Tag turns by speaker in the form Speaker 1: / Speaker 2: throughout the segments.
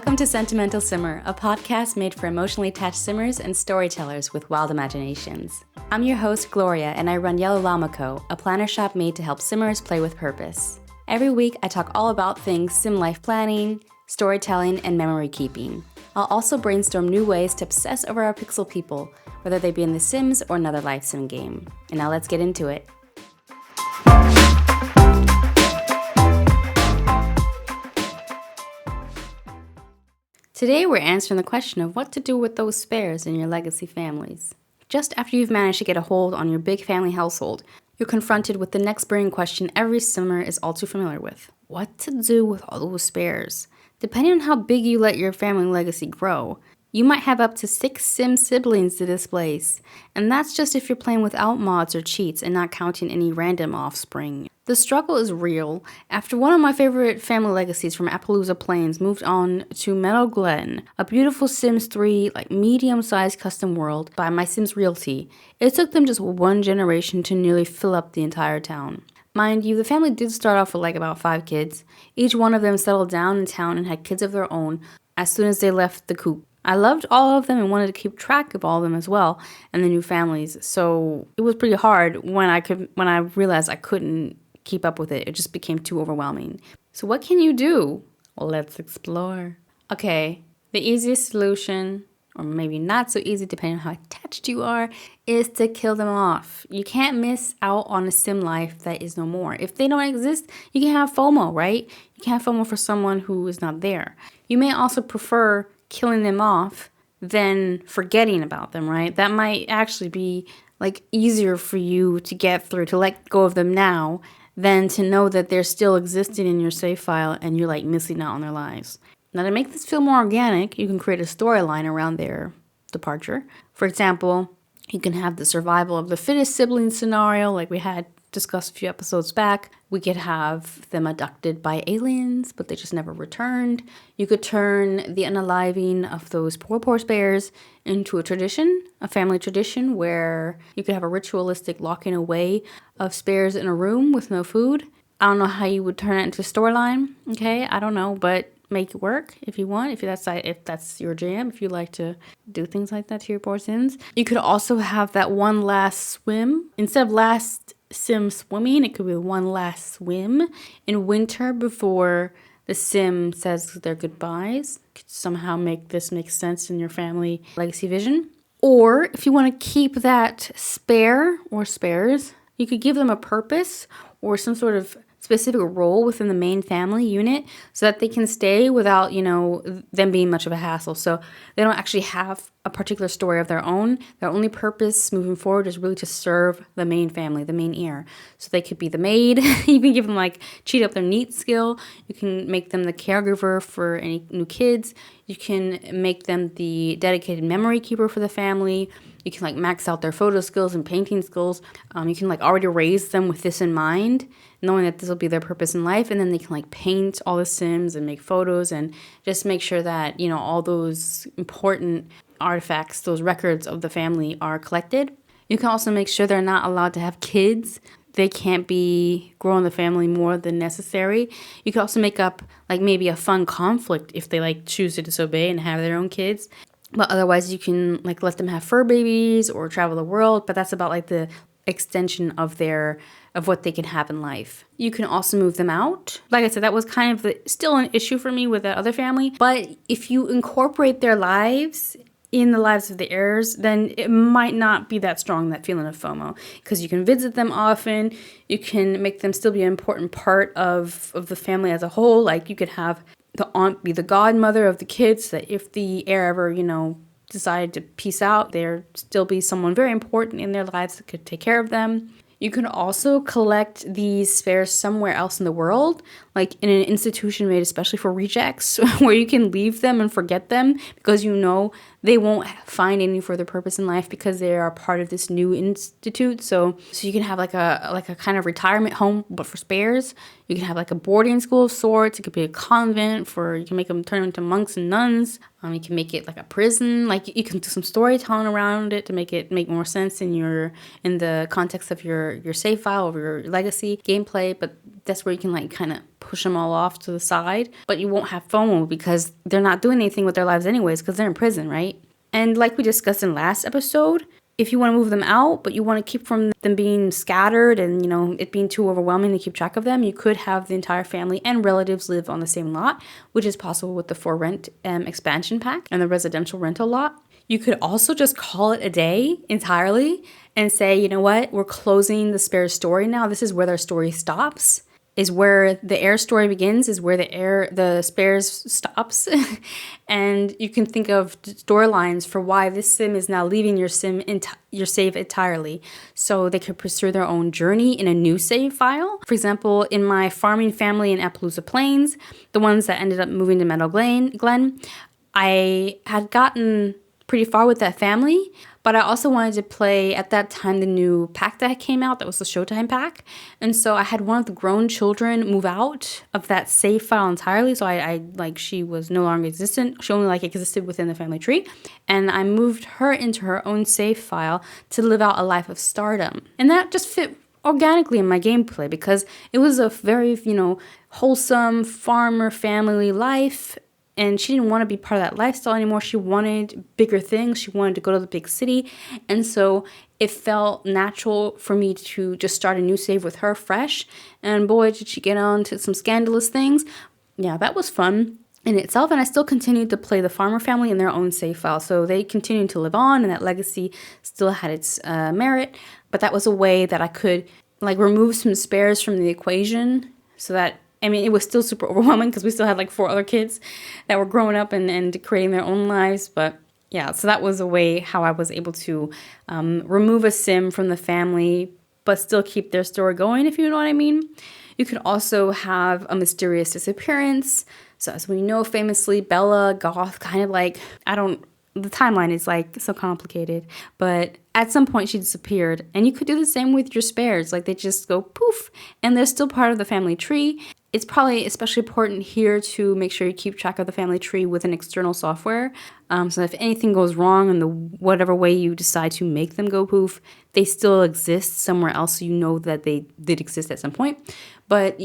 Speaker 1: Welcome to Sentimental Simmer, a podcast made for emotionally attached simmers and storytellers with wild imaginations. I'm your host, Gloria, and I run Yellow Llama Co., a planner shop made to help simmers play with purpose. Every week, I talk all about things sim life planning, storytelling, and memory keeping. I'll also brainstorm new ways to obsess over our pixel people, whether they be in The Sims or another life sim game. And now let's get into it. Today we're answering the question of what to do with those spares in your legacy families. Just after you've managed to get a hold on your big family household, you're confronted with the next burning question every simmer is all too familiar with. What to do with all those spares? Depending on how big you let your family legacy grow, you might have up to 6 sim siblings to displace, and that's just if you're playing without mods or cheats and not counting any random offspring. The struggle is real. After one of my favorite family legacies from Appaloosa Plains moved on to Meadow Glen, a beautiful Sims 3 medium-sized custom world by My Sims Realty, it took them just one generation to nearly fill up the entire town. Mind you, the family did start off with about 5 kids. Each one of them settled down in town and had kids of their own as soon as they left the coop. I loved all of them and wanted to keep track of all of them as well and the new families. So it was pretty hard when I realized I couldn't keep up with it. It just became too overwhelming. So what can you do? Well, let's explore. Okay, the easiest solution, or maybe not so easy depending on how attached you are, is to kill them off. You can't miss out on a sim life that is no more. If they don't exist, you can have FOMO, right? You can have FOMO for someone who is not there. You may also prefer killing them off than forgetting about them, right? That might actually be easier for you to get through, to let go of them now than to know that they're still existing in your save file and you're missing out on their lives. Now, to make this feel more organic, you can create a storyline around their departure. For example, you can have the survival of the fittest sibling scenario like we had discussed a few episodes back. We could have them abducted by aliens, but they just never returned. You could turn the unaliving of those poor spares into a tradition, a family tradition, where you could have a ritualistic locking away of spares in a room with no food. I don't know how you would turn it into a storyline, okay? I don't know, but make it work if you want, if that's your jam, if you like to do things like that to your poor Sims. You could also have that one last swim. Instead of last Sim swimming, it could be one last swim in winter before the Sim says their goodbyes. Could somehow make this make sense in your family legacy vision. Or if you want to keep that spare or spares, you could give them a purpose or some sort of specific role within the main family unit so that they can stay without, them being much of a hassle. So they don't actually have a particular story of their own. Their only purpose moving forward is really to serve the main family, the main heir. So they could be the maid. You can give them cheat up their neat skill. You can make them the caregiver for any new kids. You can make them the dedicated memory keeper for the family. You can max out their photo skills and painting skills. You can already raise them with this in mind, knowing that this will be their purpose in life. And then they can paint all the Sims and make photos and just make sure that, all those important artifacts, those records of the family are collected. You can also make sure they're not allowed to have kids. They can't be growing the family more than necessary. You can also make up maybe a fun conflict if they choose to disobey and have their own kids. But otherwise, you can let them have fur babies or travel the world. But that's about the extension of what they can have in life. You can also move them out. Like I said, that was kind of still an issue for me with that other family. But if you incorporate their lives in the lives of the heirs, then it might not be that strong, that feeling of FOMO, because you can visit them often. You can make them still be an important part of the family as a whole. You could have the aunt be the godmother of the kids, so that if the heir ever, decided to peace out, there still be someone very important in their lives that could take care of them. You can also collect these spares somewhere else in the world, in an institution made especially for rejects, where you can leave them and forget them because they won't find any further purpose in life because they are part of this new institute. So you can have a kind of retirement home, but for spares. You can have a boarding school of sorts. It could be a convent you can make them turn into monks and nuns. You can make it a prison. You can do some storytelling around it to make more sense in the context of your save file, of your legacy gameplay. But that's where you can kind of push them all off to the side, but you won't have FOMO because they're not doing anything with their lives anyways because they're in prison, right? And like we discussed in last episode, if you want to move them out, but you want to keep from them being scattered and, it being too overwhelming to keep track of them, you could have the entire family and relatives live on the same lot, which is possible with the For Rent expansion pack and the residential rental lot. You could also just call it a day entirely and say, you know what, we're closing the Spares story now. This is where their story stops. Is where the heir story begins, is where the Spares stops. And you can think of storylines for why this sim is now leaving your save entirely. So they could pursue their own journey in a new save file. For example, in my farming family in Appaloosa Plains, the ones that ended up moving to Meadow Glen, I had gotten pretty far with that family, but I also wanted to play at that time the new pack that came out, that was the Showtime pack. And so I had one of the grown children move out of that save file entirely. So she was no longer existent. She only existed within the family tree. And I moved her into her own save file to live out a life of stardom. And that just fit organically in my gameplay because it was a very, wholesome farmer family life. And she didn't want to be part of that lifestyle anymore. She wanted bigger things. She wanted to go to the big city. And so it felt natural for me to just start a new save with her fresh. And boy, did she get on to some scandalous things. Yeah, that was fun in itself. And I still continued to play the farmer family in their own save file. So they continued to live on and that legacy still had its merit. But that was a way that I could remove some Spares from the equation so that it was still super overwhelming because we still had 4 other kids that were growing up and creating their own lives. But yeah, so that was a way how I was able to remove a sim from the family, but still keep their story going, if you know what I mean. You could also have a mysterious disappearance. So as we know, famously, Bella Goth the timeline is so complicated, but at some point she disappeared. And you could do the same with your Spares. They just go poof, and they're still part of the family tree. It's probably especially important here to make sure you keep track of the family tree with an external software. So if anything goes wrong in the whatever way you decide to make them go poof, they still exist somewhere else, so you know that they did exist at some point. But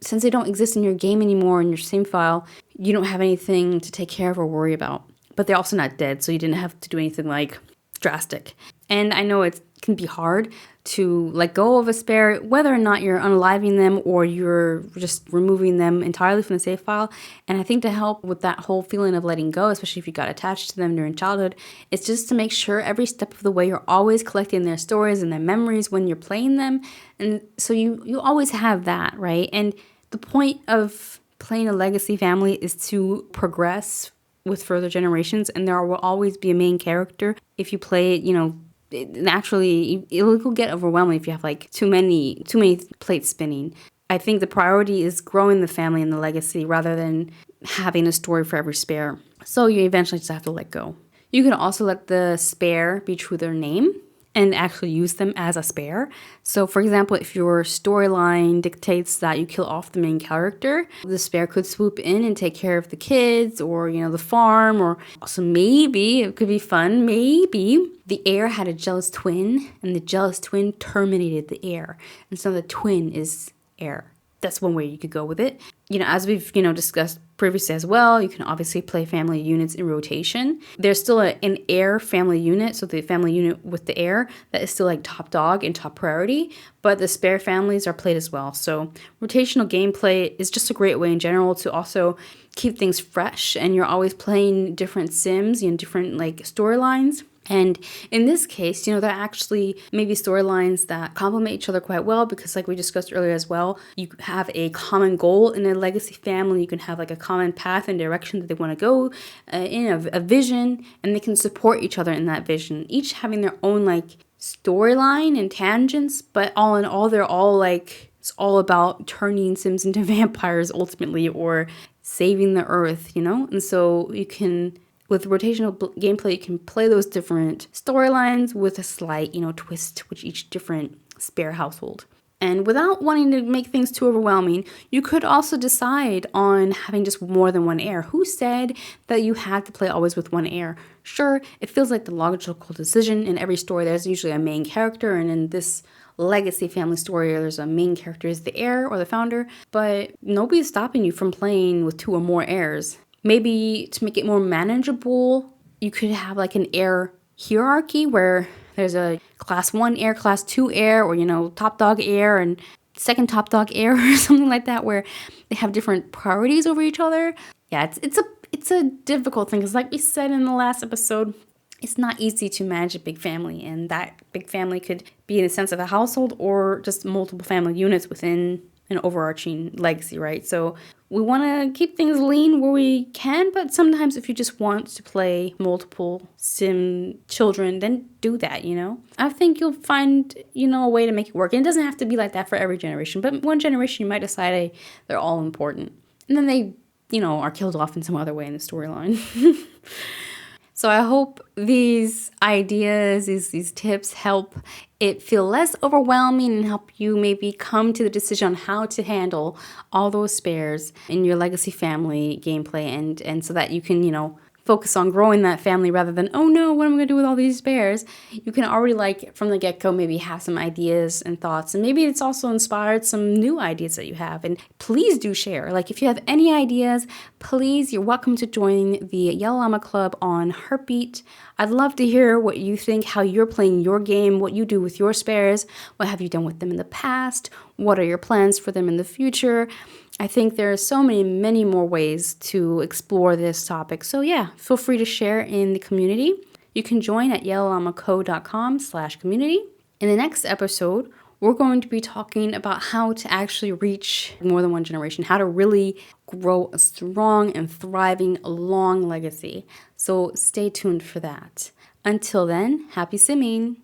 Speaker 1: since they don't exist in your game anymore in your same file, you don't have anything to take care of or worry about. But they're also not dead, so you didn't have to do anything drastic. And I know it can be hard to let go of a Spare, whether or not you're unaliving them or you're just removing them entirely from the save file. And I think to help with that whole feeling of letting go, especially if you got attached to them during childhood, it's just to make sure every step of the way you're always collecting their stories and their memories when you're playing them. And so you always have that, right? And the point of playing a legacy family is to progress with further generations, and there will always be a main character. If you play it, naturally it'll get overwhelming if you have too many plates spinning. I think the priority is growing the family and the legacy rather than having a story for every Spare. So you eventually just have to let go. You can also let the Spare be true to their name and actually use them as a Spare. So for example, if your storyline dictates that you kill off the main character, the Spare could swoop in and take care of the kids or, the farm, or also maybe, it could be fun, maybe the heir had a jealous twin and the jealous twin terminated the heir. And so the twin is heir. That's one way you could go with it. As we've, discussed previously as well, you can obviously play family units in rotation. There's still an heir family unit, so the family unit with the heir, that is still top dog and top priority, but the Spare families are played as well. So rotational gameplay is just a great way in general to also keep things fresh, and you're always playing different sims, different storylines. And in this case, there are actually maybe storylines that complement each other quite well because like we discussed earlier as well, you have a common goal in a legacy family. You can have a common path and direction that they want to go in, a vision, and they can support each other in that vision, each having their own storyline and tangents, but all in all, they're all it's all about turning Sims into vampires ultimately, or saving the earth, And so you can, with rotational gameplay, you can play those different storylines with a slight, twist with each different Spare household. And without wanting to make things too overwhelming, you could also decide on having just more than one heir. Who said that you had to play always with one heir? Sure, it feels like the logical decision. In every story, there's usually a main character, and in this legacy family story where there's a main character is the heir or the founder, but nobody's stopping you from playing with 2 or more heirs. Maybe to make it more manageable, you could have like an heir hierarchy where there's a class 1 heir, class 2 heir, or, top dog heir and second top dog heir or something like that, where they have different priorities over each other. Yeah, it's a difficult thing because, like we said in the last episode, it's not easy to manage a big family, and that big family could be in the sense of a household or just multiple family units within an overarching legacy, right? So we want to keep things lean where we can, but sometimes if you just want to play multiple sim children, then do that, I think you'll find, a way to make it work. And it doesn't have to be like that for every generation, but one generation you might decide, hey, they're all important. And then they, are killed off in some other way in the storyline. So I hope these ideas, these tips help it feel less overwhelming and help you maybe come to the decision on how to handle all those spares in your legacy family gameplay and so that you can, focus on growing that family rather than, oh no, what am I going to do with all these spares? You can already, like, from the get-go, maybe have some ideas and thoughts. And maybe it's also inspired some new ideas that you have. And please do share. Like, if you have any ideas, please, you're welcome to join the Yellow Llama Club on Heartbeat. I'd love to hear what you think, how you're playing your game, what you do with your spares, what have you done with them in the past, what are your plans for them in the future. I think there are so many more ways to explore this topic. So yeah, feel free to share in the community. You can join at yellowllamaco.com/community. In the next episode, we're going to be talking about how to actually reach more than one generation, how to really grow a strong and thriving long legacy. So stay tuned for that. Until then, happy simming.